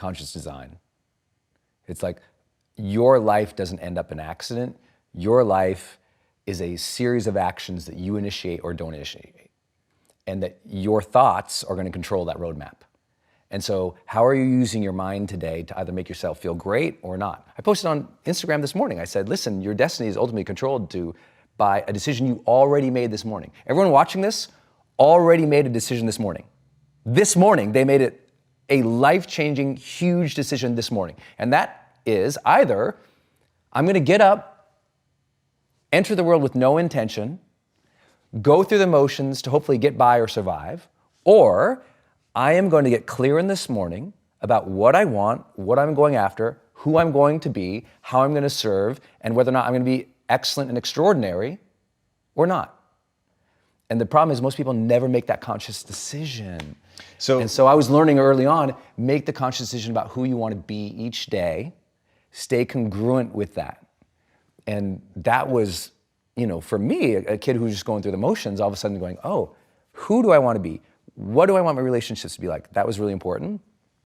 conscious design. It's like your life doesn't end up an accident. Your life is a series of actions that you initiate or don't initiate. And that your thoughts are going to control that roadmap. And so how are you using your mind today to either make yourself feel great or not? I posted on Instagram this morning. I said, listen, your destiny is ultimately controlled by a decision you already made this morning. Everyone watching this already made a decision this morning. This morning, they made it a life-changing, huge decision this morning. And that is either I'm going to get up, enter the world with no intention, go through the motions to hopefully get by or survive, or I am going to get clear in this morning about what I want, what I'm going after, who I'm going to be, how I'm going to serve, and whether or not I'm going to be excellent and extraordinary or not. And the problem is most people never make that conscious decision. So I was learning early on, make the conscious decision about who you want to be each day, stay congruent with that. And that was, for me, a kid who's just going through the motions, all of a sudden going, oh, who do I want to be? What do I want my relationships to be like? That was really important.